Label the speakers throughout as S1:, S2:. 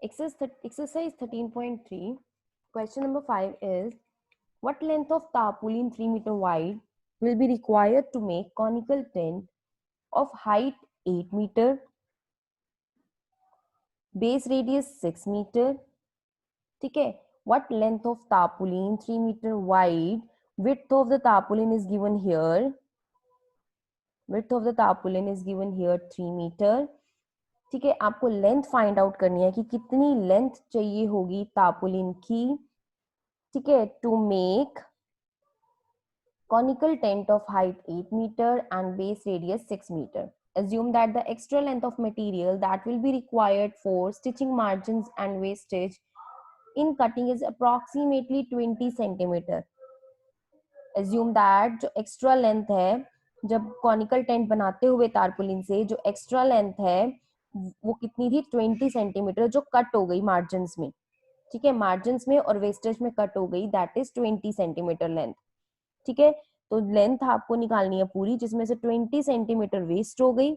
S1: Exercise 13.3. Question number 5 is, what length of tarpaulin 3 meter wide will be required to make conical tent of height 8 meter, base radius 6 meter? ठीक है. What length of tarpaulin 3 meter wide? Width of the tarpaulin is given here. Width of the tarpaulin is given here 3 meter. ठीक है. आपको length find out करनी है कि कितनी length चाहिए होगी तारपुलिन की. ठीक है. To make conical tent of height 8 meter and base radius 6 meter. Assume that the extra length of material that will be required for stitching margins and wastage in cutting is approximately 20 centimeter. Assume that जो extra length है, जब conical tent बनाते हुए tarpaulin से जो extra length है वो कितनी थी 20 सेंटीमीटर, जो कट हो गई मार्जिन्स में. ठीक है. मार्जिन्स में और वेस्टेज में कट हो गई, दैट इज 20 सेंटीमीटर लेंथ. ठीक है. तो लेंथ आपको निकालनी है पूरी, जिसमें से 20 सेंटीमीटर वेस्ट हो गई.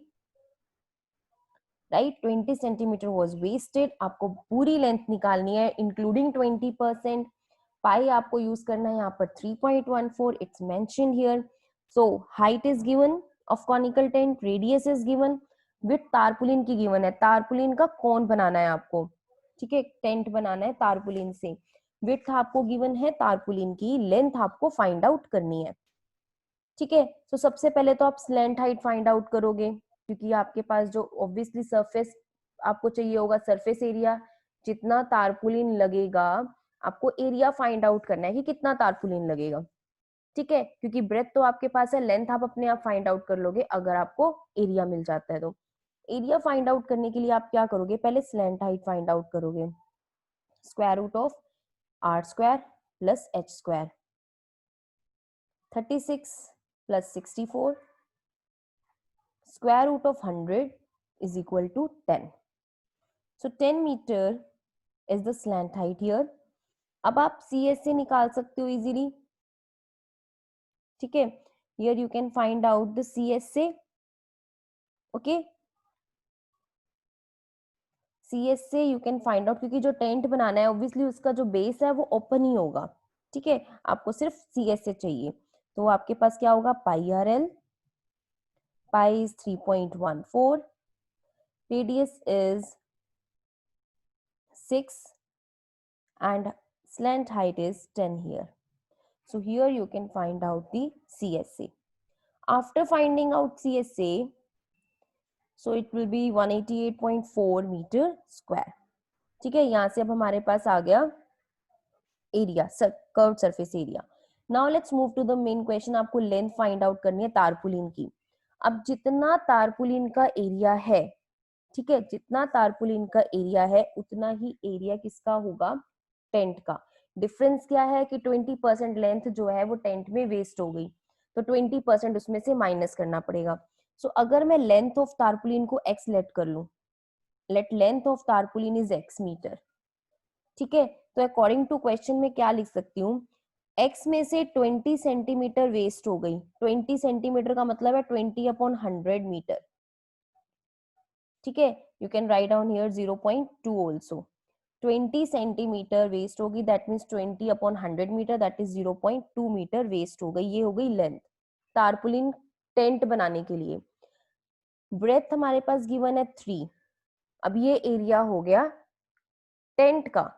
S1: राइट. 20 centimetre was wasted. आपको पूरी लेंथ निकालनी है इंक्लूडिंग 20%. पाई आपको यूज करना है यहाँ पर 3.14. It's mentioned here. So height is given of conical tent, radius is given, with tarpaulin की गिवन है. तारपुलिन का कौन बनाना है आपको. ठीक है. टेंट बनाना है तारपुलिन से. विथ आपको गिवन है तारपुलिन की. लेंथ आपको फाइंड आउट करनी है. ठीक है. तो सबसे पहले तो आप स्लैंट हाइट फाइंड आउट करोगे, क्योंकि आपके पास जो ऑब्वियसली सरफेस आपको चाहिए होगा, सरफेस एरिया, जितना तारपुलिन लगेगा आपको एरिया फाइंड आउट करना है कि कितना तारपुलिन लगेगा. ठीक है. क्योंकि ब्रेथ तो आपके पास है, लेंथ आप अपने आप फाइंड आउट कर लोगे अगर आपको एरिया मिल जाता है. तो एरिया फाइंड आउट करने के लिए आप क्या करोगे, पहले स्लैंट हाइट फाइंड आउट करोगे. Square root of R square plus H square, 36 plus 64, square root of 100 is equal to 10. So 10 meter is the slant height here. अब आप CS से निकाल सकते हो easily. ठीक है. Here you can find out the CS से. Okay. CS से you can find out, क्योंकि जो टेंट बनाना है obviously उसका जो बेस है वो ओपन ही होगा. ठीक है. आपको सिर्फ CS से चाहिए. तो आपके पास क्या होगा, पाई R L. Pi is 3.14. Radius is 6 and slant height is 10 here. So here you can find out the CSA. After finding out CSA, so it will be 188.4 meter square. ठीक है. यहाँ से अब हमारे पास आ गया area, curve surface area. Now let's move to the main question. आपको लेंथ फाइंड आउट करनी है तारपुलिन की. अब जितना तारपुलिन का एरिया है, ठीक है, जितना तारपुलिन का एरिया है उतना ही एरिया किसका होगा, टेंट का. डिफरेंस क्या है कि 20% लेंथ जो है वो टेंट में वेस्ट हो गई, तो 20% उसमें से माइनस करना पड़ेगा. सो अगर मैं लेंथ ऑफ तारपुलिन को x लेट कर लूं, let length of tarpaulin is x metre. ठीक है. तो अकॉर्डिंग टू क्वेश्चन में क्या लिख सकती हूँ, x में से 20 सेंटीमीटर वेस्ट हो गई. 20 सेंटीमीटर का मतलब है 20/100 मीटर. ठीक है. You can write down here 0.2 also. 20 centimetre waste होगी, that means 20/100 metre, that is 0.2 metre waste हो गई. ये हो गई लेंथ तारपुलिन टेंट बनाने के लिए. ब्रेथ हमारे पास गिवन है 3. अब ये एरिया हो गया टेंट का.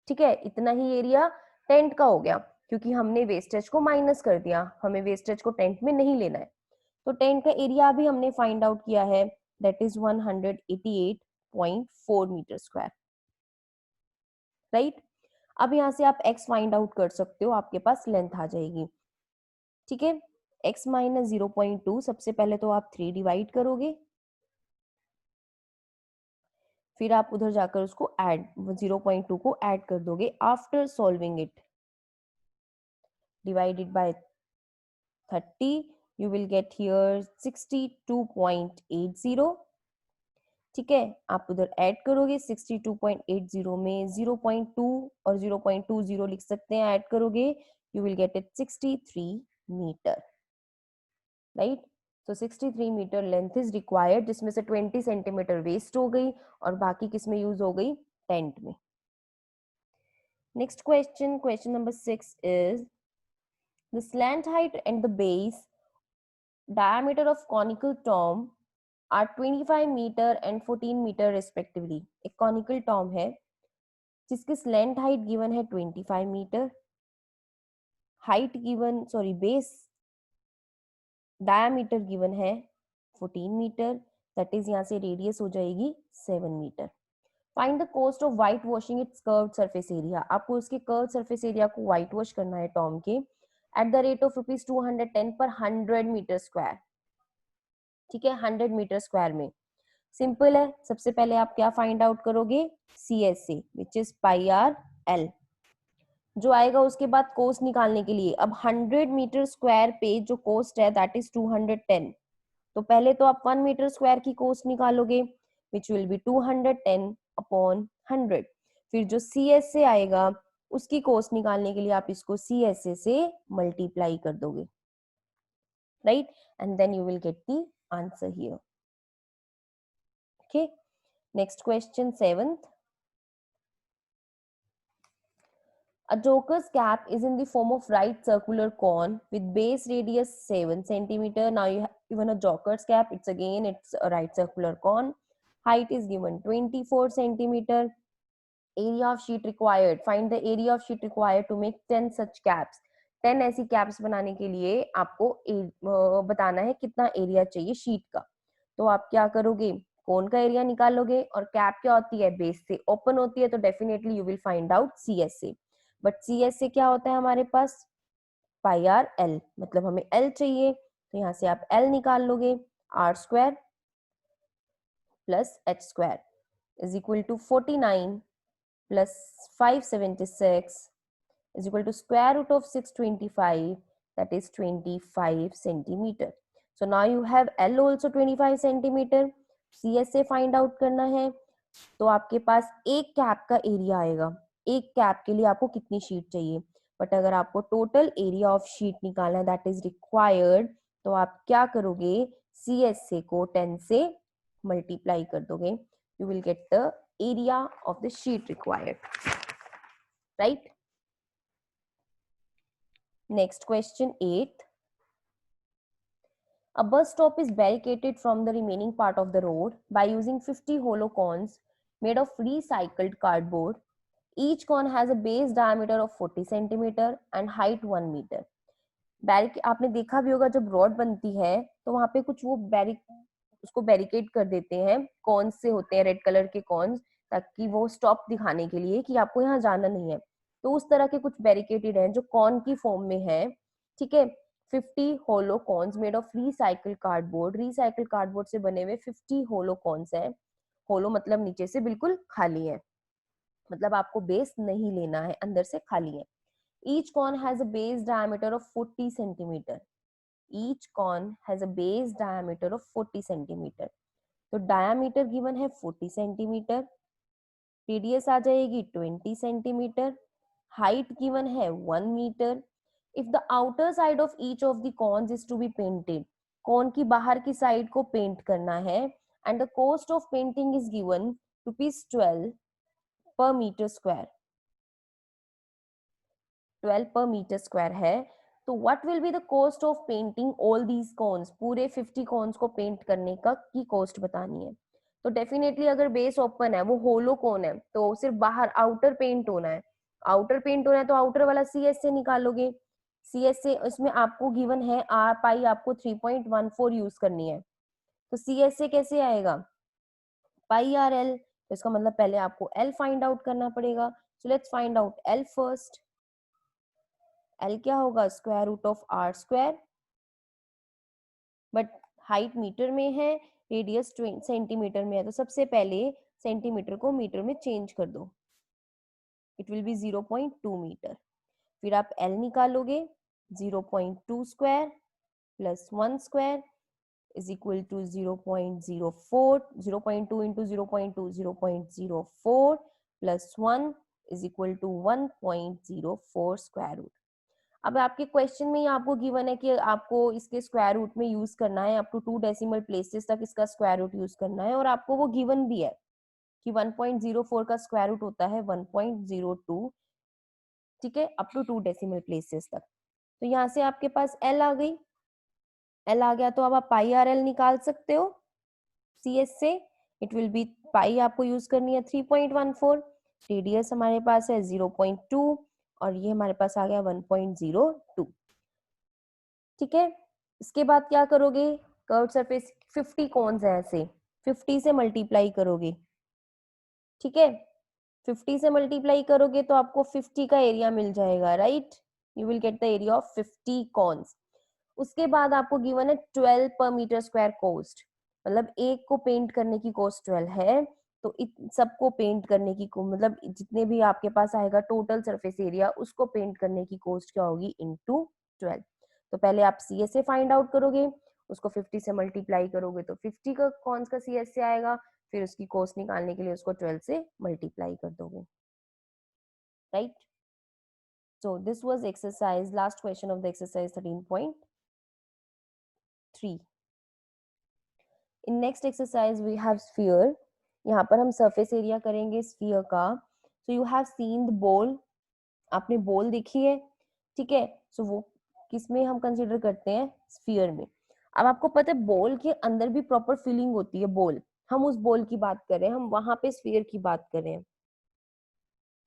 S1: ठीक है. इतना ही एरिया टेंट का हो गया, क्योंकि हमने वेस्टेज को माइनस कर दिया, हमें वेस्टेज को टेंट में नहीं लेना है. तो टेंट का एरिया भी हमने फाइंड आउट किया है, that is 188.4 metre square. Right. अब यहाँ से आप x फाइंड आउट कर सकते हो, आपके पास लेंथ आ जाएगी. ठीक है. x माइनस 0.2, सबसे पहले तो आप 3 डिवाइड करोगे, फिर आप उधर जाकर उसको ऐड 0.2 को ऐड कर दोगे. After solving it, divided by 30, you will get here 62.80. ठीक है. आप उधर ऐड करोगे, 62.80 में 0.2 और 0.20 लिख सकते हैं, ऐड करोगे, you will get it 63 metre. Right. तो 63 मीटर लेंथ इज रिक्वायर्ड, जिसमें से 20 सेंटीमीटर वेस्ट हो गई और बाकी किस में यूज हो गई, टेंट में। Next question, question number 6 is the slant height and the base diameter of conical tomb are 25 metre and 14 metre respectively। एक conical tomb है जिसकी स्लैंट हाइट गिवन है 25 metre, height given sorry base diameter given है 14 metre, that is यहाँ से radius हो जाएगी 7 metre. Find the cost of white washing its curved surface area. आपको उसके कर्व्ड सरफेस एरिया को व्हाइट वॉश करना है टॉम के एट द रेट ऑफ ₹210 पर 100 मीटर स्क्वायर। ठीक है, 100 मीटर स्क्वायर में सिंपल है। सबसे पहले आप क्या फाइंड आउट करोगे, CSA which is pi R L जो आएगा। उसके बाद कोस्ट निकालने के लिए अब 100 मीटर स्क्वायर पे जो कोस्ट है दैट इज 210, तो पहले तो आप 1 मीटर स्क्वायर की कोस्ट निकालोगे विच विल बी 210 अपॉन 100। फिर जो CSA आएगा उसकी कोस्ट निकालने के लिए आप इसको CSA से मल्टीप्लाई कर दोगे, right, and then you will get the answer here. Okay, next question 7th। A joker's cap is in the form of right circular cone with base radius 7 centimeter. Now you have given a joker's cap. It's a right circular cone. Height is given 24 centimeter. Area of sheet required. Find the area of sheet required to make 10 such caps. 10 ऐसी caps बनाने के लिए आपको बताना है कितना area चाहिए sheet का। तो आप क्या करोगे, कोन का एरिया निकालोगे और कैप क्या होती है, बेस से ओपन होती है, तो definitely you will find out CSA। But CSA क्या होता है हमारे पास, पाई आर एल, मतलब हमें L चाहिए, तो यहाँ से आप L निकाल लोगे, R square plus H square is equal to 49 plus 576 is equal to square root of 625, that is 25 centimeter. So now you have L also 25 centimeter. CSA find out करना है, तो आपके पास एक कैप का एरिया आएगा। एक कैप के लिए आपको कितनी शीट चाहिए, बट अगर आपको टोटल एरिया ऑफ शीट निकालना है दैट इज रिक्वायर्ड, तो आप क्या करोगे, CSA को 10 से मल्टीप्लाई कर दोगे, you will get the area of the sheet required, right. Next question 8. A bus stop is barricaded from the remaining part of the road by using 50 hollow cones made of recycled cardboard. Each cone has a base diameter of 40 centimeter and height 1 meter. आपने देखा भी होगा जब road बनती है तो वहां पे कुछ वो उसको बैरिकेड कर देते हैं, कॉन्स से होते हैं, रेड कलर के कॉन्स, ताकि वो स्टॉप दिखाने के लिए कि आपको यहाँ जाना नहीं है। तो उस तरह के कुछ बैरिकेटेड हैं जो कॉन की फॉर्म में है, ठीक है। 50 hollow cones made of recycle cardboard, recycle cardboard से बने हुए 50 होलो कॉन्स हैं। होलो मतलब नीचे से बिल्कुल खाली है, मतलब आपको बेस नहीं लेना है, अंदर से खाली है। Each cone has a base diameter of 40 centimetre. Each cone has a base diameter of 40 centimetre. तो डायमीटर गिवन है 40 सेंटीमीटर, रेडियस आ जाएगी 20 सेंटीमीटर, हाइट गिवन है 1 metre. If the outer side of each of the cones is to be painted, cone की बाहर की side को paint करना है, and the cost of painting is given ₹12 per metre square, 12 per metre square है। तो what will be the cost of painting all these cons, पूरे 50 cons को पेंट करने का की कॉस्ट बतानी है। तो डेफिनेटली अगर बेस ओपन है, वो होलो कॉन है, तो सिर्फ बाहर आउटर पेंट होना है, आउटर पेंट होना है, तो आउटर वाला CSA निकालोगे। CSA इसमें आपको गिवन है आर पाई, आपको 3.14 यूज करनी है, तो CSA कैसे आएगा, पाई आर एल। तो इसका मतलब पहले आपको L फाइंड आउट करना पड़ेगा। So let's find out L first. L क्या होगा, square root of R square, but height metre में है, रेडियस सेंटीमीटर में है, तो सबसे पहले सेंटीमीटर को मीटर में चेंज कर दो, इट विल बी 0.2 मीटर। फिर आप L निकालोगे, 0.2 square plus 1 square is equal to 0.04, 0.2 into 0.2 0.04 plus 1 is equal to 1.04 square root. अब आपके क्वेश्चन में ही आपको गिवन है कि आपको इसके स्क्वायर रूट में यूज करना है, अप टू 2 डेसिमल प्लेसेस तक इसका स्क्वायर रूट यूज करना है, और आपको वो गिवन भी है। कि 1.04 का स्क्वायर रूट होता है 1.02, ठीक है, अप टू 2 डेसिमल प्लेसेस तक। तो यहाँ से आपके पास एल आ गई, एल आ गया तो अब आप पाई आर एल निकाल सकते हो सी एस से। इट विल बी, पाई आपको यूज करनी है 3.14, रेडियस हमारे पास है 0.2 और ये हमारे पास आ गया 1.02, ठीक है। इसके बाद क्या करोगे, कर्व सरफेस 50 कॉन्स है ऐसे, 50 से मल्टीप्लाई करोगे, ठीक है। 50 से मल्टीप्लाई करोगे तो आपको 50 का एरिया मिल जाएगा, right. You will get the area of 50 cons. उसके बाद आपको गिवन है 12 पर मीटर स्क्वायर कॉस्ट, मतलब एक को पेंट करने की कॉस्ट 12 है, तो सबको पेंट करने की मतलब जितने भी आपके पास आएगा टोटल सरफेस एरिया, उसको पेंट करने की कॉस्ट क्या होगी, इनटू 12। तो पहले आप सी एस से फाइंड आउट करोगे, उसको 50 से मल्टीप्लाई करोगे तो 50 का कौन का सी एस से आएगा, फिर उसकी कॉस्ट निकालने के लिए उसको 12 से मल्टीप्लाई कर दोगे, right. So this was exercise, last question of the exercise 13.3. In next exercise we have sphere. यहाँ पर हम surface area करेंगे sphere का. So you have seen the ball. आपने बॉल देखी है, ठीक है। सो वो किस में हम कंसीडर करते हैं, स्फीयर में। अब आपको पता है बॉल के अंदर भी प्रॉपर फिलिंग होती है, बॉल, हम उस बॉल की बात कर रहे हैं, हम वहां पे स्फीयर की बात कर रहे हैं,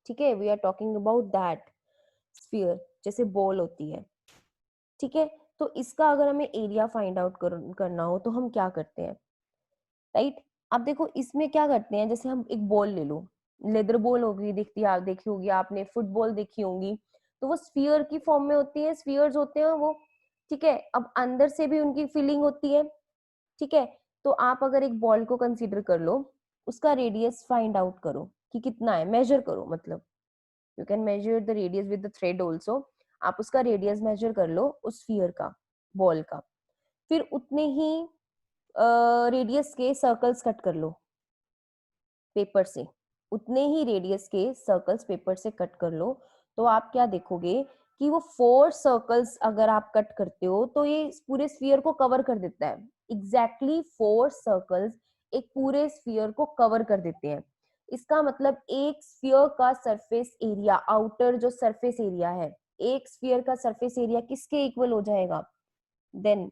S1: ठीक है। We are talking about that sphere, जैसे बॉल होती है, ठीक है। तो इसका अगर हमें एरिया फाइंड आउट करना हो तो हम क्या करते हैं, राइट। अब देखो इसमें क्या करते हैं, जैसे हम एक बॉल ले लो, लेदर बॉल होगी, देखी होगी आपने, फुटबॉल देखी होंगी, तो वो स्फीयर की फॉर्म में होती है, स्फीयर्स होते हैं वो, ठीक है। अब अंदर से भी उनकी फिलिंग होती है, ठीक है। तो आप अगर एक बॉल को कंसीडर कर लो, उसका रेडियस फाइंड आउट करो कि कितना है, मेजर करो, मतलब you can measure the radius with the thread also. आप उसका रेडियस मेजर कर लो उस स्फीयर का, बॉल का, फिर उतने ही रेडियस के सर्कल्स कट कर लो पेपर से, उतने ही रेडियस के सर्कल्स पेपर से कट कर लो। तो आप क्या देखोगे कि वो 4 सर्कल्स अगर आप कट करते हो तो ये पूरे स्फीयर को कवर कर देता है, एग्जैक्टली 4 सर्कल्स एक पूरे स्फीयर को कवर कर देते हैं। इसका मतलब एक स्फीयर का सरफेस एरिया, आउटर जो सरफेस एरिया है, एक स्फीयर का सरफेस एरिया किसके इक्वल हो जाएगा, then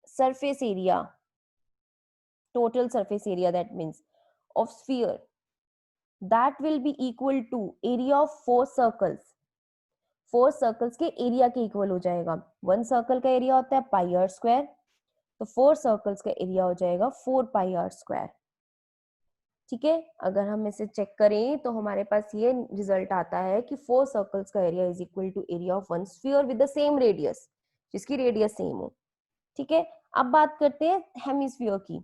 S1: surface area, total surface area, that means of sphere, that will be equal to area of 4 circles, 4 circles के एरिया के इक्वल हो जाएगा। 1 सर्कल का एरिया होता है पाई आर स्क्वायर, तो 4 सर्कल्स का एरिया हो जाएगा 4 पाई आर स्क्वायर, ठीक है। अगर हम इसे चेक करें तो हमारे पास ये रिजल्ट आता है कि 4 सर्कल्स का area is equal to area of 1 sphere with the same radius, जिसकी रेडियस सेम हो, ठीक है। अब बात करते हैं हेमिस्फीयर की।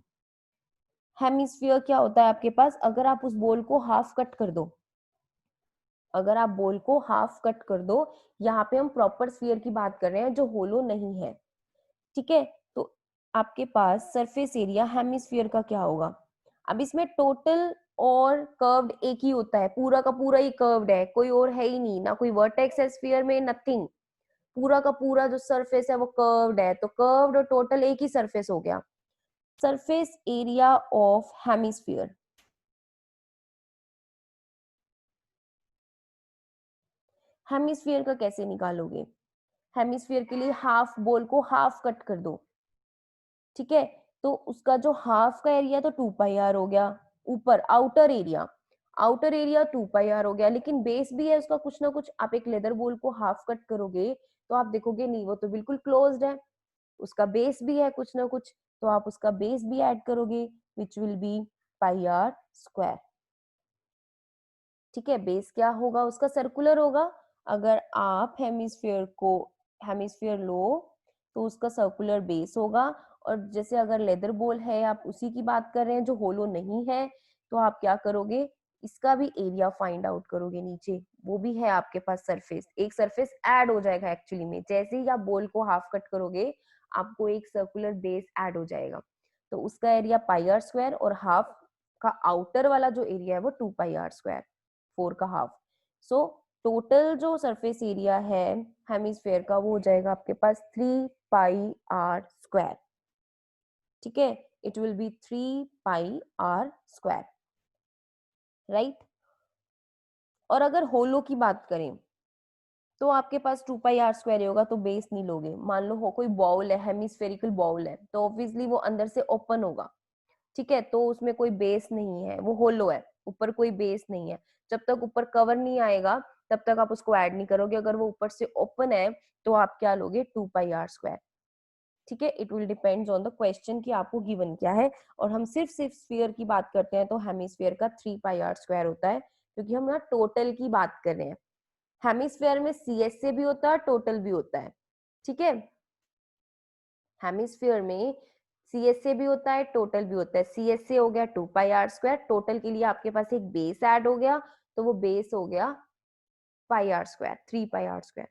S1: हेमिस्फीयर क्या होता है आपके पास, अगर आप उस बॉल को हाफ कट कर दो, अगर आप बॉल को हाफ कट कर दो, यहाँ पे हम प्रॉपर स्फीयर की बात कर रहे हैं जो होलो नहीं है, ठीक है। तो आपके पास सरफेस एरिया हेमिस्फीयर का क्या होगा, अब इसमें टोटल और कर्व्ड एक ही होता है, पूरा का पूरा ही कर्व्ड है, कोई और है ही नहीं, ना कोई वर्टेक्स है स्फीयर में, नथिंग, पूरा का पूरा जो सरफेस है वो कर्व्ड है, तो कर्व्ड और टोटल एक ही सरफेस हो गया। Surface area of hemisphere, hemisphere का कैसे निकालोगे, हेमिस्फीयर के लिए हाफ बॉल को हाफ कट कर दो, ठीक है। तो उसका जो हाफ का एरिया तो 2 पाई आर हो गया, ऊपर outer area, outer area 2 pi R हो गया, लेकिन बेस भी है उसका कुछ ना कुछ। आप एक लेदर बॉल को हाफ कट करोगे तो आप देखोगे नहीं, वो तो बिल्कुल क्लोज्ड है, उसका बेस भी है कुछ ना कुछ, तो आप उसका बेस भी ऐड करोगे which will be pi R square, ठीक है। बेस क्या होगा उसका, सर्कुलर होगा। अगर आप हेमिस्फीयर लो तो उसका सर्कुलर बेस होगा, और जैसे अगर लेदर बॉल है, आप उसी की बात कर रहे हैं जो होलो नहीं है, तो आप क्या करोगे, इसका भी एरिया फाइंड आउट करोगे नीचे, वो भी है आपके पास सरफेस, एक सरफेस ऐड हो जाएगा एक्चुअली में, जैसे ही आप बॉल को हाफ कट करोगे आपको एक सर्कुलर बेस ऐड हो जाएगा, तो उसका एरिया पाई आर स्क्वायर, और हाफ का आउटर वाला जो एरिया है वो 2 पाई आर स्क्वायर, 4 का हाफ। सो टोटल जो सरफेस एरिया है हेमिस्फेयर का वो हो जाएगा आपके पास 3 पाई आर स्क्वायर, ठीक है। It will be 3 pi R square. Right. और अगर होलो की बात करें तो आपके पास 2 पाई r स्क्वायर होगा, तो बेस नहीं लोगे। मान लो हो कोई बाउल है, हेमिस्फेरिकल बाउल है, तो ऑब्वियसली वो अंदर से ओपन होगा, ठीक है, तो उसमें कोई बेस नहीं है, वो होलो है, ऊपर कोई बेस नहीं है। जब तक ऊपर कवर नहीं आएगा तब तक आप उसको ऐड नहीं करोगे। अगर वो ऊपर से ओपन है तो आप क्या लोगे, 2 पाई r स्क्वायर। ठीक है, it will depends on the question कि आपको गिवन क्या है। और हम सिर्फ स्फीयर की बात करते हैं तो हेमिस्फीयर का 3 पाई r स्क्वायर होता है, क्योंकि हम ना टोटल की बात कर रहे हैं। हेमिस्फीयर में CSA भी होता है, टोटल भी होता है, ठीक है। हेमिस्फीयर में CSA भी होता है, टोटल भी होता है। CSA हो गया 2 पाई r स्क्वायर, टोटल के लिए आपके पास एक बेस ऐड हो गया, तो वो बेस हो गया पाई r स्क्वायर, 3 पाई r स्क्वायर।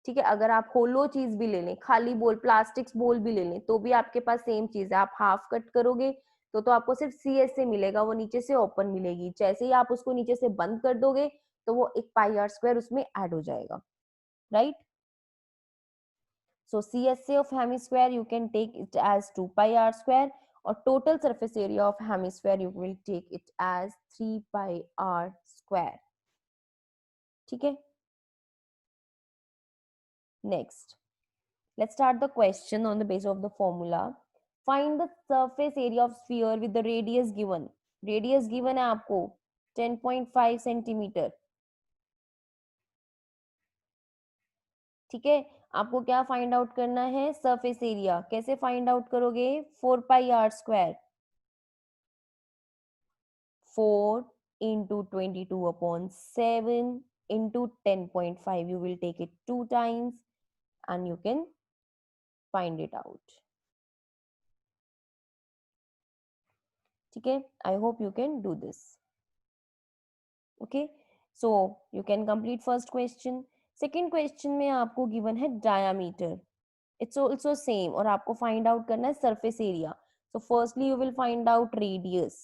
S1: ठीक है, अगर आप होलो चीज भी ले लें, खाली बोल, प्लास्टिक्स बोल भी ले लें, तो भी आपके पास सेम चीज है। आप हाफ कट करोगे तो आपको सिर्फ CSA मिलेगा, वो नीचे से ओपन मिलेगी। जैसे ही आप उसको नीचे से बंद कर दोगे तो वो एक पाई r स्क्वायर उसमें ऐड हो जाएगा, right. So CSA of hemisphere you can take it as 2 pi r square, और total surface area of hemisphere you will take it as 3 pi r square. ठीक है, next let's start the question on the basis of the formula. Find the surface area of sphere with the radius given. Radius given है आपको 10.5 centimetre. ठीक है, आपको क्या find out करना है, सरफेस एरिया। कैसे फाइंड आउट करोगे, 4 पाई r square, 4 into 22/7 into 10.5. You will take it 2 times and you can find it out. ठीक है, I hope you can do this. Okay, so you can complete first question. Second question में आपको given है diameter. It's also same, और आपको find out करना है surface area. So firstly you will find out radius.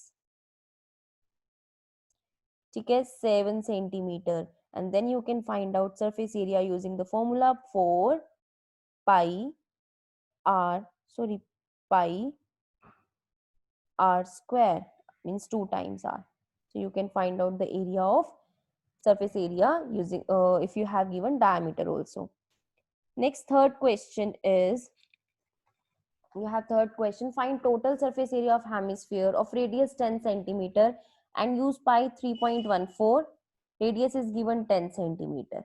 S1: ठीक है, 7 centimetre, and then you can find out surface area using the formula 4 pi r, sorry, pi r square, means 2 times r. So you can find out the area of surface area using if you have given diameter also. Next, third question is, you have third question, find total surface area of hemisphere of radius 10 centimeter and use pi 3.14. Radius is given 10 centimeter.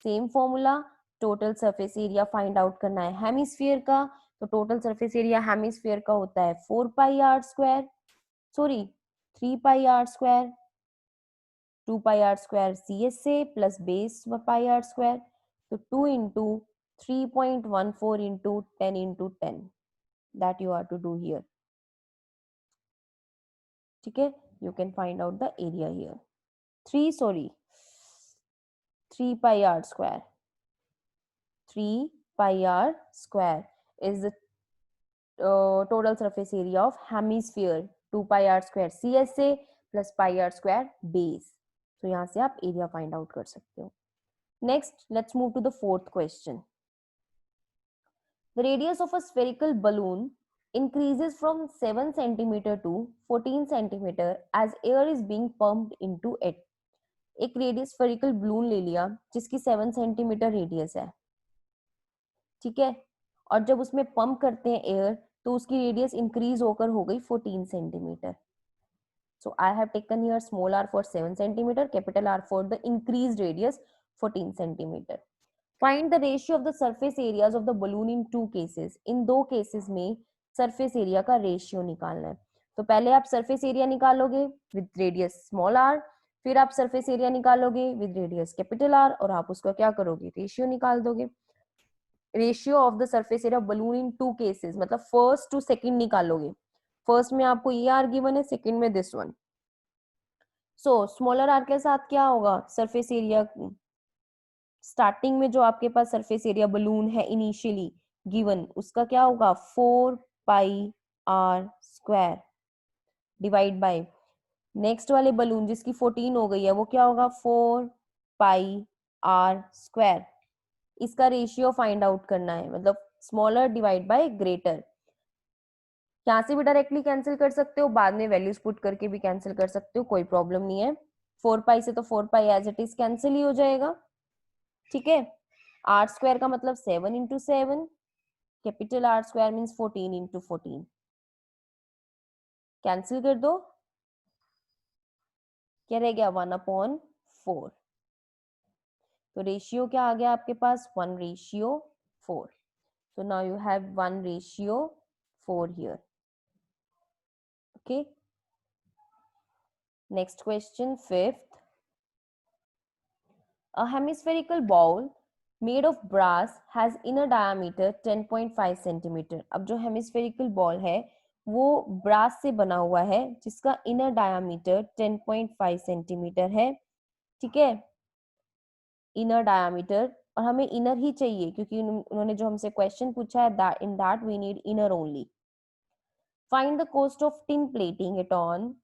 S1: Same formula, total surface area find out करना है hemisphere का, तो total surface area hemisphere का होता है 4 पाई r square, sorry 3 पाई r square, 2 पाई r square CSA plus base पाई r square, तो 2 into 3.14 into 10 into 10, that you are to do here. ठीक है, you can find out the area here. 3 pi r square, 3 pi r square is the total surface area of hemisphere, 2 pi r square CSA plus pi r square base. तो यहाँ से आप area find out कर सकते हो। Next, let's move to the fourth question. The radius of a spherical balloon increases from 7 centimeter to 14 centimeter as air is being pumped into it. एक radius spherical balloon ले लिया जिसकी 7 centimetre radius है, ठीक है, और जब उसमें पंप करते हैं एयर तो उसकी रेडियस इंक्रीज होकर हो गई 14 centimetre. So I have taken here small r for 7 centimeter, capital R for the increased radius 14 centimeter. Find the ratio of the surface areas of the balloon in two cases. इन दो cases में surface area का ratio निकालना है. तो पहले आप surface area निकालोगे with radius small r, फिर आप surface area निकालोगे with radius capital R, और आप उसका क्या करोगे, ratio निकाल दोगे. Ratio of the surface area balloon in two cases, मतलब फर्स्ट टू सेकंड निकालोगे. फर्स्ट में आपको ये आर गिवन है, सेकंड में this one. So smaller R के साथ क्या होगा, सरफेस एरिया स्टार्टिंग में जो आपके पास सरफेस एरिया बलून है इनिशियली गिवन, उसका क्या होगा 4 पाई r square divide by next वाले बलून जिसकी 14 हो गई है, वो क्या होगा 4 पाई r स्क्वायर. इसका रेशियो फाइंड आउट करना है, मतलब स्मॉलर डिवाइड बाय ग्रेटर. यहाँ से भी डायरेक्टली कैंसिल कर सकते हो, बाद में वैल्यूज पुट करके भी कैंसिल कर सकते हो, कोई प्रॉब्लम नहीं है। 4 पाई से तो 4 पाई एज इट इज कैंसिल ही हो जाएगा। ठीक है, आर स्क्वायर का मतलब 7 into 7, capital R square means 14 into 14, cancel कर दो, क्या रह गया 1/4। तो रेशियो क्या आ गया आपके पास 1/4। so now you have 1/4 here. Okay, next question, fifth. A hemispherical ball made of brass has inner diameter 10.5 centimeter. अब जो hemispherical ball है वो brass से बना हुआ है जिसका inner diameter 10.5 centimeter है। ठीक है, inner diameter, और हमें inner ही चाहिए क्योंकि उन्होंने जो हमसे question पूछा है that in that we need inner only. Find the cost of tin plating it on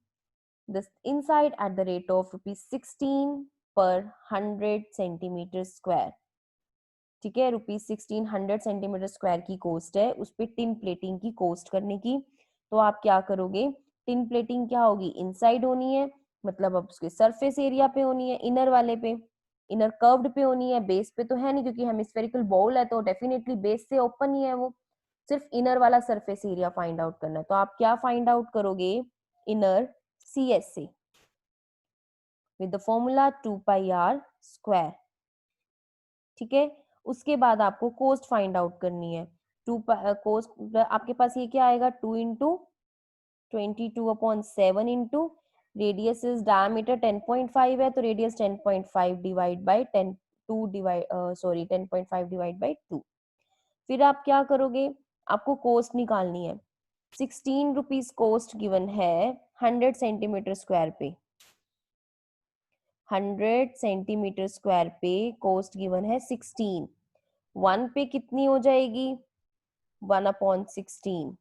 S1: this inside at the rate of rupees 16 per 100 centimeter square. ठीक है, रुपीज 1600 सेंटीमीटर स्क्वायर की कोस्ट है उस पर टिन प्लेटिंग की coast करने की। तो आप क्या करोगे, टिन प्लेटिंग क्या होगी, इनसाइड होनी है, मतलब अब उसके सरफेस एरिया पे होनी है, इनर वाले पे, इनर कर्व्ड पे होनी है, बेस पे तो है नहीं क्योंकि हेमिस्फेरिकल बॉल है तो डेफिनेटली बेस से ओपन ही है वो, सिर्फ इनर वाला सरफेस एरिया फाइंड आउट करना है। तो आप क्या फाइंड आउट करोगे, inner CSA with the formula 2 pi r square. ठीक है, उसके बाद आपको कोस्ट फाइंड आउट करनी है। कोस्ट आपके पास ये क्या आएगा, 2 into 22/7 into radius is diameter 10.5 है तो radius 10.5 divide by 10 2 divide 10.5 divide by 2। फिर आप क्या करोगे, आपको कोस्ट निकालनी है। 16 रुपीज कोस्ट गिवन है 100 सेंटीमीटर स्क्वायर पे, 100 सेंटीमीटर स्क्वायर पे कोस्ट गिवन है 16, 1 पे कितनी हो जाएगी 1/16,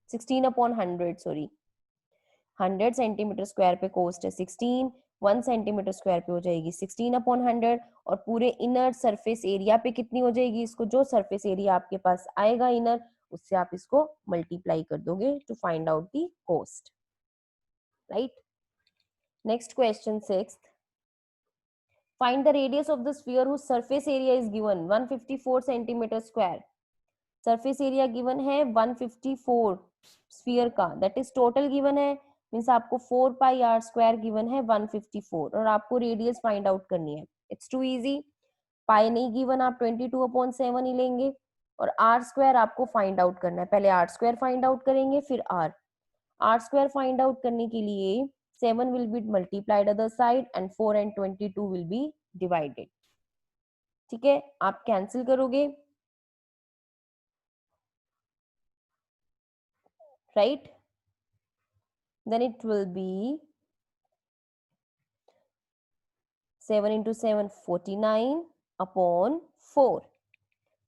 S1: 16/100 सॉरी, 100 सेंटीमीटर स्क्वायर पे कोस्ट है 16, 1 सेंटीमीटर स्क्वायर पे हो जाएगी 16/100, और पूरे इनर सरफेस एरिया पे कितनी हो जाएगी, इसको जो सरफेस एरिया आपके पास आएगा इनर उससे आप इसको मल्टीप्लाई कर दोगे to find out the cost, right. Next question 6th, find the radius of the sphere whose surface area is given 154 centimeter square। Surface area given है 154 स्फीयर का, दैट इज टोटल गिवन है, means आपको 4 पाई r square given है 154 और आपको radius find out करनी है। It's to easy, पाई नहीं गिवन आप 22/7 ही लेंगे और r स्क्वायर आपको फाइंड आउट करना है। पहले r स्क्वायर फाइंड आउट करेंगे फिर r स्क्वायर फाइंड आउट करने के लिए 7 will be multiplied other side and 4 and 22 will be divided। ठीक है, आप कैंसिल करोगे, right, then it will be 7 into 7 49/4,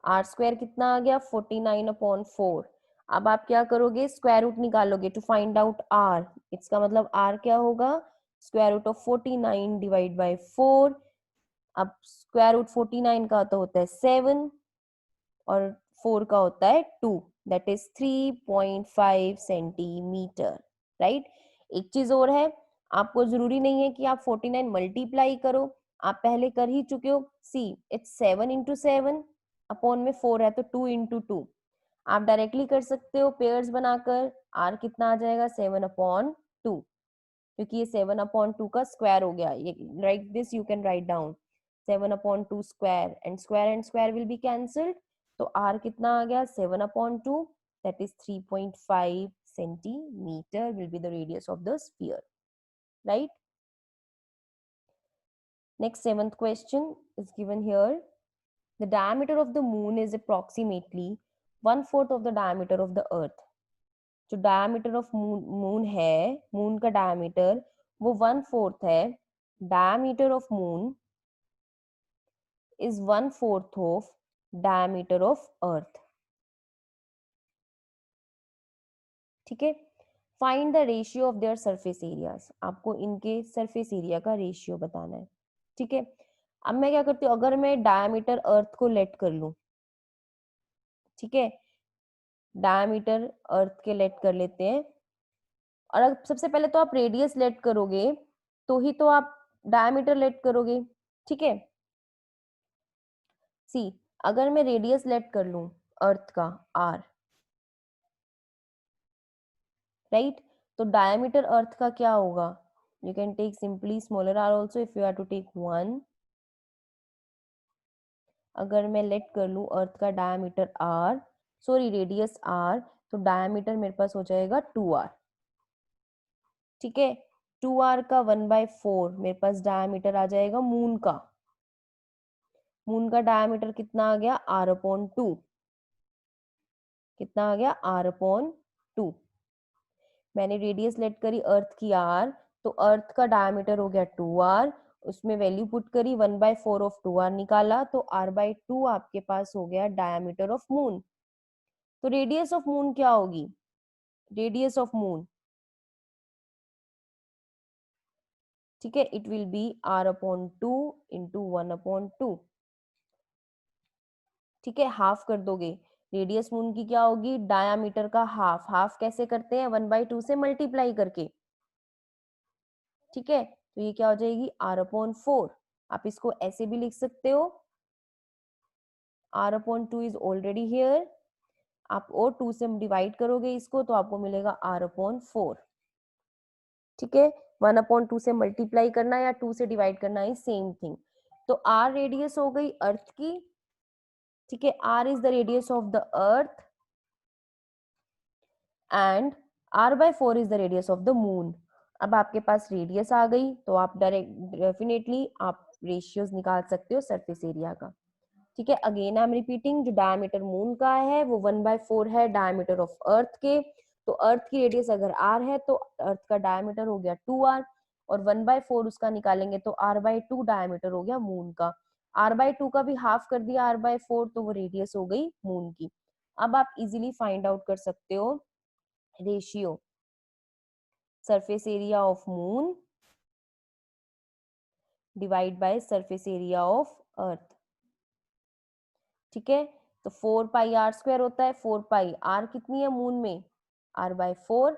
S1: r square कितना आ गया 49/4। अब आप क्या करोगे, स्क्वायर रूट निकालोगे टू फाइंड आउट r, इसका मतलब r क्या होगा, square root of 49 divide by 4। अब स्क्वायर रूट 49 का तो होता है 7 और 4 का होता है 2, दैट इज 3.5 सेंटीमीटर, राइट। एक चीज और है, आपको जरूरी नहीं है कि आप 49 मल्टीप्लाई करो, आप पहले कर ही चुके हो। सी इट्स 7 इंटू 7 अपॉन में 4 है तो 2 इंटू 2, आप डायरेक्टली कर सकते हो पेयर्स बनाकर, आर कितना आ जाएगा 7/2, क्योंकि ये 7/2 का स्क्वायर हो गया, ये like this you can write down 7/2 square and square will be cancelled, तो r कितना आ गया 7/2, that is 3.5 centimeter will be the radius of the sphere, right। Next 7th question is given here, the diameter of the moon is approximately 1/4 of the diameter of the earth। जो diameter of moon है, moon का diameter वो 1/4 है, diameter of moon is 1/4 of diameter of earth। ठीक है, find the ratio of their surface areas, आपको इनके surface area का रेशियो बताना है। ठीक है, अब मैं क्या करती हूँ, अगर मैं डायमीटर अर्थ को लेट कर लूं, ठीक है, डायमीटर अर्थ के लेट कर लेते हैं, और अगर सबसे पहले तो आप रेडियस लेट करोगे तो ही तो आप डायमीटर लेट करोगे, ठीक है। सी, अगर मैं रेडियस लेट कर लूं अर्थ का आर, राइट, तो डायमीटर अर्थ का क्या होगा, you can take simply smaller R also if you have to take 1। अगर मैं लेट कर लूं अर्थ का diameter R, sorry radius R, तो डायमीटर मेरे पास हो जाएगा 2r, ठीक है। 2r का 1/4 मेरे पास डायमीटर आ जाएगा मून का। मून का डायमीटर कितना आ गया, r/2। कितना आ गया, r/2। मैंने रेडियस लेट करी अर्थ की r, तो अर्थ का डायमीटर हो गया 2r, उसमें वैल्यू पुट करी 1/4 ऑफ 2r निकाला, तो r/2 आपके पास हो गया डायमीटर ऑफ मून। तो रेडियस ऑफ मून क्या होगी, रेडियस ऑफ मून, ठीक है, it will B r/2 into 1/2, ठीक है। हाफ कर दोगे, रेडियस मून की क्या होगी, डायामीटर का हाफ। हाफ कैसे करते हैं, 1/2 से मल्टीप्लाई करके, ठीक है। तो ये क्या हो जाएगी, r/4। आप इसको ऐसे भी लिख सकते हो, r/2 इज ऑलरेडी हियर, आप और 2 से डिवाइड करोगे इसको तो आपको मिलेगा r/4, ठीक है। 1/2 से मल्टीप्लाई करना या 2 से डिवाइड करना है सेम थिंग। तो r रेडियस हो गई अर्थ की, ठीक है, r is the radius of the earth and r/4 is the radius of the moon. अब आपके पास रेडियस आ गई तो आप डायरेक्ट डेफिनेटली आप रेशियोज निकाल सकते हो सरफेस एरिया का, ठीक है। अगेन आई एम रिपीटिंग, जो डायमीटर मून का है वो 1/4 है डायमीटर ऑफ अर्थ के। तो अर्थ की रेडियस अगर r है तो अर्थ का डायमीटर हो गया 2r, और 1/4 उसका निकालेंगे तो r/2 डायमीटर हो गया मून का। r/2 का भी हाफ कर दिया r/4, तो वो रेडियस हो गई मून की। अब आप इजीली फाइंड आउट कर सकते हो ratio surface area of moon divide by surface area of earth, ठीक है। तो 4πr² होता है, 4πr कितनी है मून में, r/4,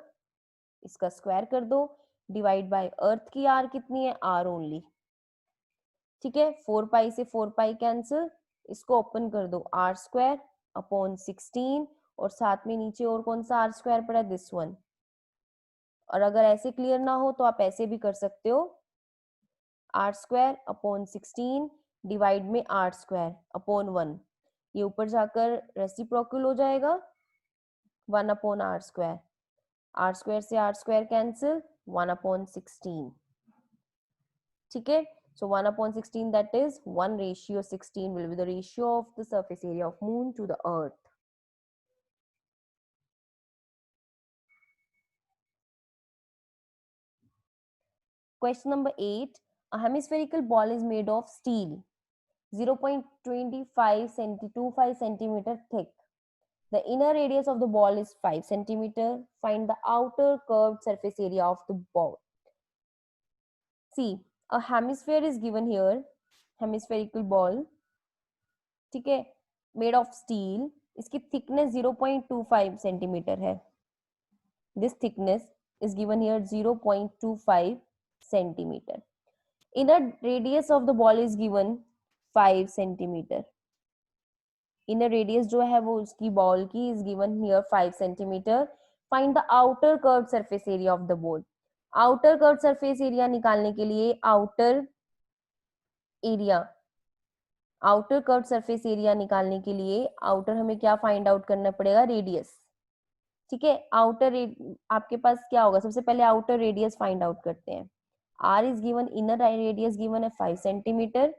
S1: इसका स्क्वायर कर दो, डिवाइड बाय अर्थ की r कितनी है, r ओनली, ठीक है। 4π से 4π कैंसिल, इसको ओपन कर दो, r² अपॉन 16, और साथ में नीचे और कौन सा r² पड़ा है, दिस वन। और अगर ऐसे क्लियर ना हो तो आप ऐसे भी कर सकते हो, r² अपॉन 16 डिवाइड में r² अपॉन 1, ये ऊपर जाकर रेसिप्रोकल हो जाएगा, 1/r², r² से r² कैंसिल, 1/16, ठीक है। So 1/16, that is 1/16 will be the ratio of the surface area of moon to the earth. Question number 8. A hemispherical ball is made of steel, 0.25 centimeter thick. The inner radius of the ball is 5 centimeter. Find the outer curved surface area of the ball. See, a hemisphere is given here, hemispherical ball, ठीक है, made of steel. इसकी thickness 0.25 centimeter है. This thickness is given here 0.25 centimeter. Inner radius of the ball is given 5 centimeter. Inner radius जो है वो उसकी ball की is given here 5 centimeter. Find the outer curved surface area of the ball. Outer curved surface area निकालने के लिए outer curved surface area निकालने के लिए outer हमें क्या find out करना पड़ेगा, radius, ठीक है। आउटर आपके पास क्या होगा, सबसे पहले आउटर रेडियस फाइंड आउट करते हैं। r is given, inner radius given है 5 सेंटीमीटर,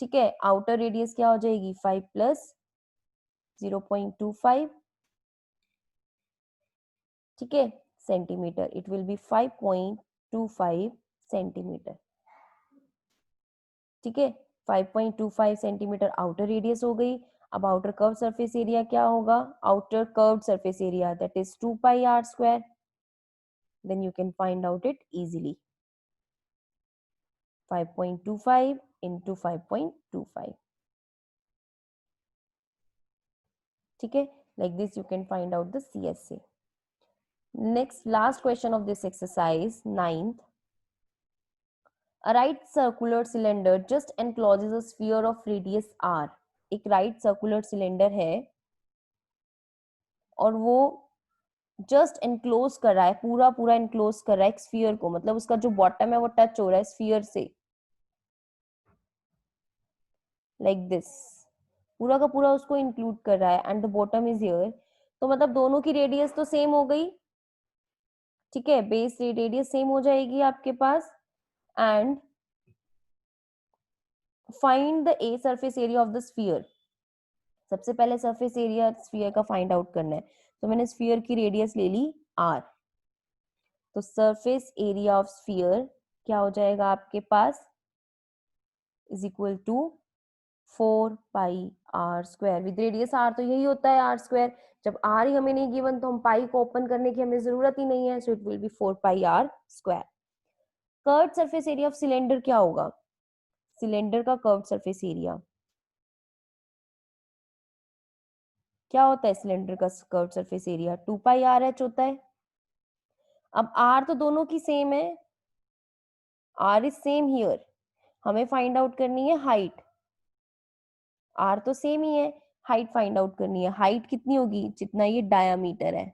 S1: ठीक है। आउटर रेडियस क्या हो जाएगी, 5 प्लस 0.25, ठीक है, centimetre, it will B 5.25 centimetre, ठीक है। 5.25 सेंटीमीटर आउटर रेडियस हो गई। अब आउटर कर्व सरफेस एरिया क्या होगा, outer curve surface area that is 2πr², then you can find out it easily, 5.25 into 5.25, ठीक है। Like this you can find out the CSA. Next, last question of this exercise, ninth. A right circular cylinder just encloses a sphere of radius r. एक right circular cylinder है और वो just enclose कर रहा है, पूरा पूरा enclose कर रहा है एक स्फीयर को, मतलब उसका जो बॉटम है वो टच हो रहा है स्फीयर से, लाइक दिस, पूरा का पूरा उसको इंक्लूड कर रहा है and the bottom is here. तो मतलब दोनों की रेडियस तो सेम हो गई, ठीक है, बेस रेडियस सेम हो जाएगी आपके पास। And find the A surface area of the sphere. सबसे पहले सरफेस एरिया स्फीयर का फाइंड आउट करना है, तो मैंने स्फीयर की रेडियस ले ली आर, तो सरफेस एरिया ऑफ स्फीयर क्या हो जाएगा आपके पास, is equal to 4 pi R square. With radius R तो यही होता है आर स्क्वायर, जब आर ही हमें नहीं गिवन तो हम पाई को ओपन करने की हमें जरूरत ही नहीं है, so it will be 4 pi R square. Curved surface area of cylinder क्या होगा, सिलेंडर का कर्व्ड सरफेस एरिया क्या होता है, सिलेंडर का curved surface area 2 pi R H होता है। अब आर तो दोनों की सेम है, आर इज सेम हियर, हमें फाइंड आउट करनी है हाइट, आर तो सेम ही है, हाइट फाइंड आउट करनी है। हाइट कितनी होगी, जितना ये डायामीटर है,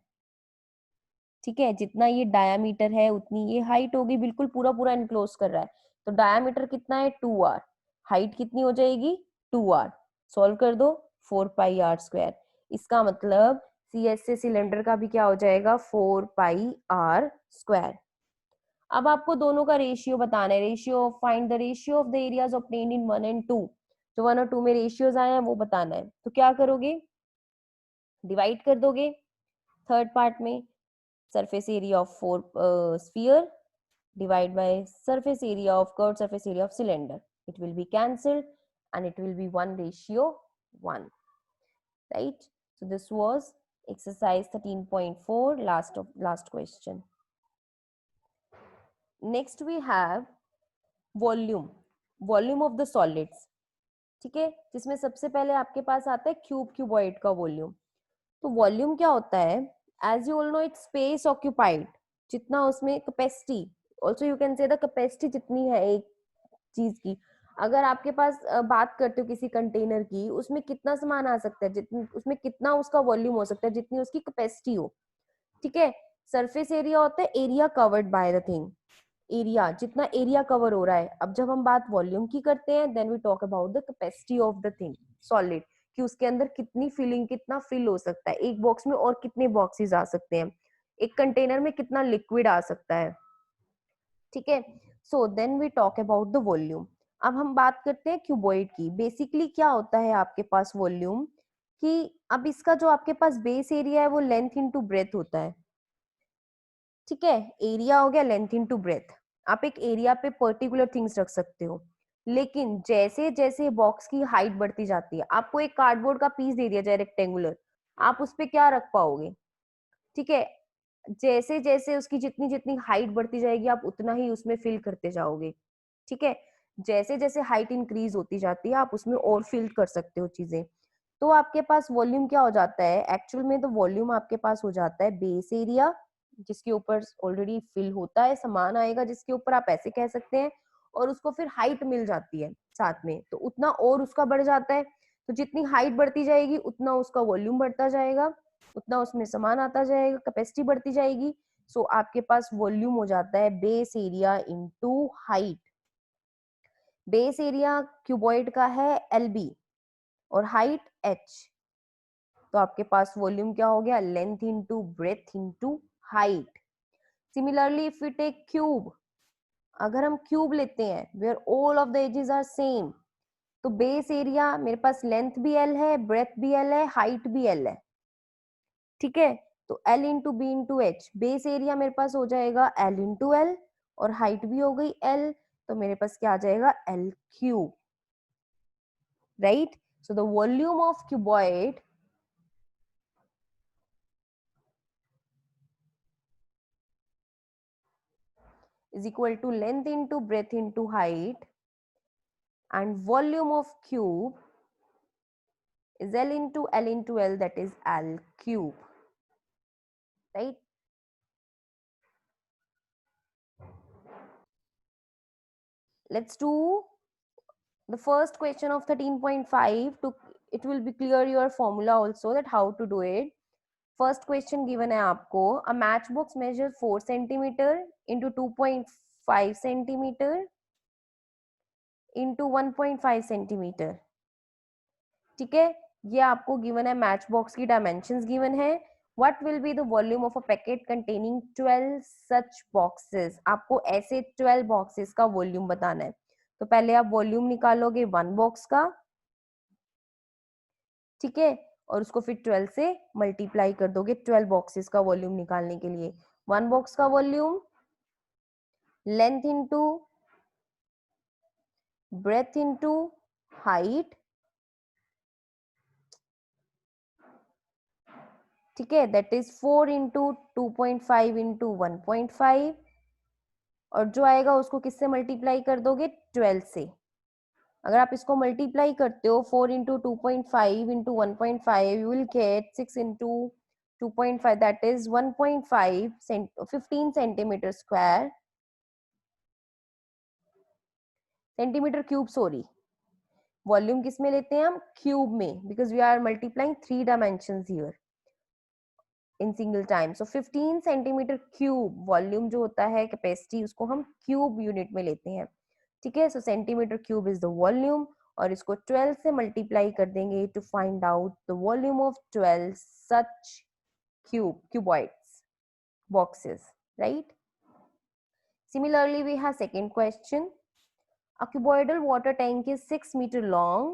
S1: ठीक है, जितना ये डायामीटर है उतनी ये हाइट होगी, बिल्कुल पूरा पूरा इनक्लोज कर रहा है, तो डायामीटर कितना है 2r, हाइट कितनी हो जाएगी 2r, सॉल्व कर दो 4 पाई आर स्क्वायर। इसका मतलब सीएसए सिलेंडर का भी क्या हो जाएगा 4 पाई आर स्क्वायर। अब आपको दोनों का रेशियो बताना है, ratio find the ratio of the areas obtained in 1 and 2, जो 1 और 2 में रेशियोज आए हैं वो बताना है। तो क्या करोगे, डिवाइड कर दोगे थर्ड पार्ट में, surface area of four sphere divide by surface area of curved surface area of cylinder, it will be cancelled and it will be 1:1, right? So this was exercise 13.4, last question. Next we have volume of the solids, ठीक है, जिसमें सबसे पहले आपके पास आता है cuboid का volume. तो वॉल्यूम क्या होता है, as you all know it's space occupied, जितना उसमें capacity, also you can say the capacity जितनी है एक चीज की। अगर आपके पास बात करते हो किसी कंटेनर की, उसमें कितना सामान आ सकता है, जितनी उसमें कितना उसका वॉल्यूम हो सकता है, जितनी उसकी कैपेसिटी हो, ठीक है। सरफेस एरिया होता है area covered by the thing, area जितना एरिया कवर हो रहा है। अब जब हम बात वॉल्यूम की करते हैं, then we talk about the capacity of the thing solid, कि उसके अंदर कितनी फिलिंग, कितना फिल हो सकता है, एक बॉक्स में और कितने बॉक्सेस आ सकते हैं, एक कंटेनर में कितना लिक्विड आ सकता है, ठीक है। So then we talk about the volume. अब हम बात करते हैं क्यूबॉइड की। बेसिकली क्या होता है आपके पास वॉल्यूम, कि अब इसका जो आपके पास बेस एरिया है वो लेंथ इनटू ब्रेथ होता है, ठीक है। एरिया हो गया लेंथ इनटू ब्रेथ, आप एक एरिया पे पर्टिकुलर थिंग्स रख सकते हो, लेकिन जैसे जैसे बॉक्स की हाइट बढ़ती जाती है, आपको एक कार्डबोर्ड का पीस दे दिया जाए रेक्टेंगुलर, आप उस पे क्या रख पाओगे, ठीक है। जैसे जैसे उसकी जितनी जितनी हाइट बढ़ती जाएगी, आप उतना ही उसमें फिल करते जाओगे, ठीक है। जैसे जैसे हाइट इंक्रीज होती जाती है, आप उसमें और फिल कर सकते हो चीजें। तो आपके पास वॉल्यूम क्या हो जाता है एक्चुअल में, तो वॉल्यूम आपके पास हो जाता है बेस एरिया, जिसके ऊपर ऑलरेडी फिल होता है, सामान आएगा जिसके ऊपर, आप ऐसे कह सकते हैं, और उसको फिर हाइट मिल जाती है साथ में, तो उतना और उसका बढ़ जाता है। तो जितनी हाइट बढ़ती जाएगी उतना उसका वॉल्यूम बढ़ता जाएगा, उतना उसमें सामान आता जाएगा, कैपेसिटी बढ़ती जाएगी। सो आपके पास वॉल्यूम हो जाता है base area into height. Base area cuboid का है एलबी और हाइट एच, तो आपके पास वॉल्यूम क्या हो गया, length into breadth into height. Similarly if we take cube, अगर हम क्यूब लेते हैं where all of the edges are same, तो बेस एरिया मेरे पास लेंथ भी एल है, ब्रेथ भी एल है, हाइट भी एल है, ठीक है। तो L into B into H, base area मेरे पास हो जाएगा एल इंटू एल, और हाइट भी हो गई एल, तो मेरे पास क्या आ जाएगा L cube, right. So the volume of cuboid is equal to length into breadth into height, and volume of cube is L into L into L, that is L cube, right? Let's do the first question of 13.5 to, it will be clear your formula also that how to do it. First question given है आपको, a match box measure 4 centimetre into 2.5 centimetre into 1.5 centimetre, ठीक है। ये आपको given है, match box की dimensions given है। What will be the volume of a packet containing 12 such boxes, आपको ऐसे 12 बॉक्सेस का वॉल्यूम बताना है। तो पहले आप वॉल्यूम निकालोगे 1 बॉक्स का, ठीक है, और उसको फिर 12 से मल्टीप्लाई कर दोगे 12 बॉक्सेस का वॉल्यूम निकालने के लिए। 1 बॉक्स का volume length into breadth into height, ठीक है, दैट इज 4 इंटू 2.5 इंटू 1.5, और जो आएगा उसको किससे मल्टीप्लाई कर दोगे 12 से। अगर आप इसको मल्टीप्लाई करते हो 4 into 2.5 into 1.5, you will get 6 into 2.5, that is 1.5 15 centimetre square, centimetre cube, sorry, volume किस में लेते हैं हम, क्यूब में, because we are multiplying 3 dimensions here in single time. So 15 centimetre cube volume जो होता है, कैपेसिटी, उसको हम क्यूब यूनिट में लेते हैं, ठीक है। So centimetre cube is the volume, और इसको 12 से मल्टीप्लाई कर देंगे to find out the volume of 12 such cuboids boxes, right? Similarly, we have second question. A cuboidal water tank is 6 meter long,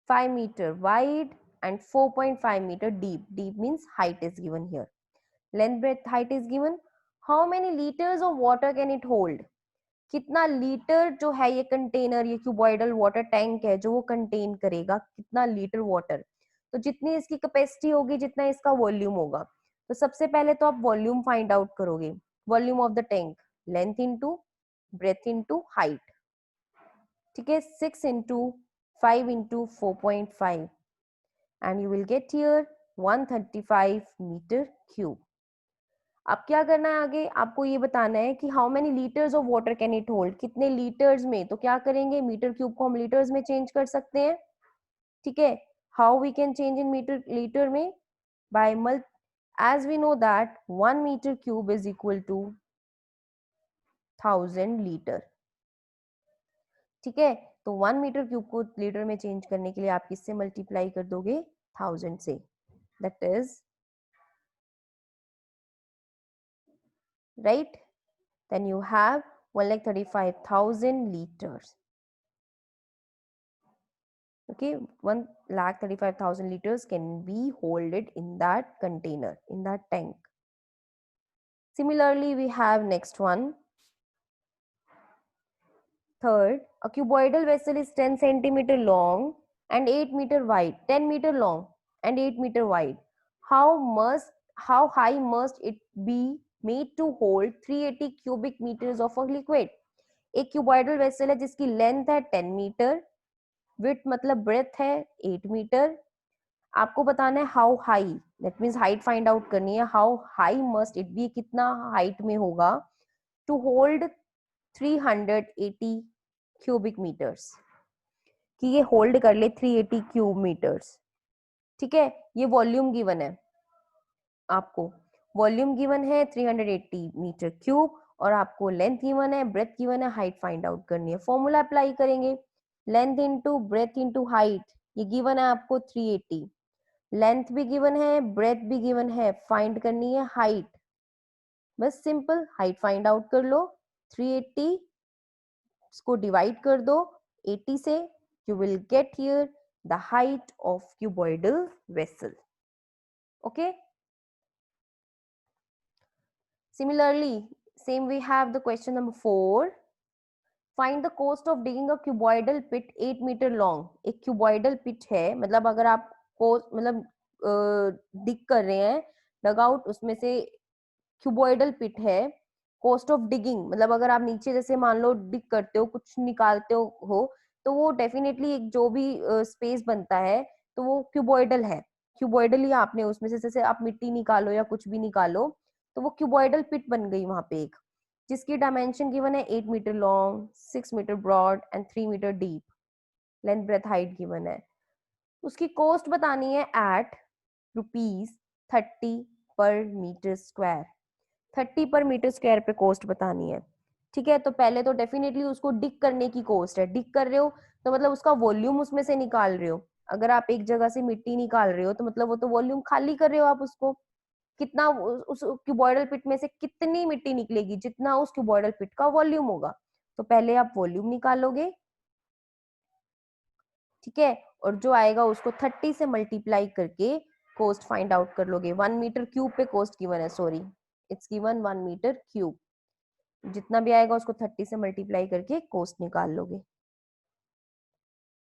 S1: 5 meter wide and 4.5 meter deep. Deep means height is given here. Length, breadth, height is given. How many liters of water can it hold? कितना litre जो है ये container, ये cuboidal water tank है जो वो contain करेगा, कितना लीटर वाटर, तो जितनी इसकी कैपेसिटी होगी जितना इसका वॉल्यूम होगा। तो सबसे पहले तो आप वॉल्यूम फाइंड आउट करोगे, volume of the tank, length into breadth into height, ठीक है, 6 into 5 into 4.5, and you will get here 135 metre cube. अब क्या करना है आगे, आपको ये बताना है कि how many litres of water can it hold, कितने लीटर्स में। तो क्या करेंगे, मीटर क्यूब को हम लीटर्स में चेंज कर सकते हैं, ठीक है। How we can change in metre litre में, by as we know that 1 meter cube is equal to 1000 litre, ठीक है। तो 1 मीटर क्यूब को लीटर में चेंज करने के लिए आप किससे मल्टीप्लाई कर दोगे, 1000 से, that is right, then you have 1,35,000 liters, okay, 1,35,000 liters can be holded in that container, in that tank. Similarly, we have next one, third, a cuboidal vessel is 10 centimeter long and 8 meter wide, 10 meter long and 8 meter wide. How high must it be made to hold 380 cubic meters of a liquid? एक cuboidal vessel है जिसकी length है 10 metre, width मतलब breath है 8 metre. आपको बताना है how high, that means height find out करनी है, how high must it be, कितना हाइट में होगा टू होल्ड 380 क्यूबिक मीटर्स, कि ये होल्ड कर ले 380 क्यूब मीटर्स, ठीक है। ये वॉल्यूम गिवन है आपको, वॉल्यूम गिवन है 380 मीटर क्यूब, और आपको लेंथ गिवन है, ब्रेथ गिवन है, हाइट फाइंड आउट करनी है। फॉर्मूला अप्लाई करेंगे, length into breadth into height, ये गिवन है आपको 380, लेंथ भी गिवन है, ब्रेथ भी गिवन है, फाइंड करनी है हाइट, बस सिंपल हाइट फाइंड आउट कर लो, 380 इसको डिवाइड कर दो 80 से, you will get here the height of cuboidal vessel, okay. Similarly, same we have the question number 4. Find the cost of digging a cuboidal pit 8 meter long. एक cuboidal pit है, मतलब अगर आप को मतलब डिग कर रहे हैं, डग आउट, उसमें से क्यूबॉइडल पिट है, कॉस्ट ऑफ डिगिंग मतलब अगर आप नीचे जैसे मान लो डिग करते हो, कुछ निकालते हो तो वो डेफिनेटली एक जो भी स्पेस बनता है तो वो क्यूबॉइडल है, क्यूबॉइडल ही आपने उसमें से जैसे आप मिट्टी निकालो या कुछ भी निकालो तो वो क्यूबॉइडल पिट बन गई वहां पे एक, जिसकी डायमेंशन गिवन है 8 metre long, 6 metre broad and 3 metre deep, length breadth height given है। उसकी कॉस्ट बतानी है एट ₹30 पर मीटर स्क्वायर, 30 पर मीटर स्क्वायर पे कॉस्ट बतानी है। ठीक है, तो पहले तो डेफिनेटली उसको डिग करने की कॉस्ट है, डिग कर रहे हो तो मतलब उसका वॉल्यूम उसमें से निकाल रहे हो। अगर आप एक जगह से मिट्टी निकाल रहे हो तो मतलब वो तो वॉल्यूम खाली कर रहे हो आप उसको, कितना उस क्यूबॉइडल पिट में से कितनी मिट्टी निकलेगी, जितना उस क्यूबॉइडल पिट का वॉल्यूम होगा। तो पहले आप वॉल्यूम निकालोगे, ठीक है, और जो आएगा उसको 30 से मल्टीप्लाई करके कॉस्ट फाइंड आउट कर लोगे। 1 मीटर क्यूब पे कॉस्ट गिवन है, sorry it's given 1 metre cube, जितना भी आएगा उसको 30 से मल्टीप्लाई करके कॉस्ट निकाल लोगे।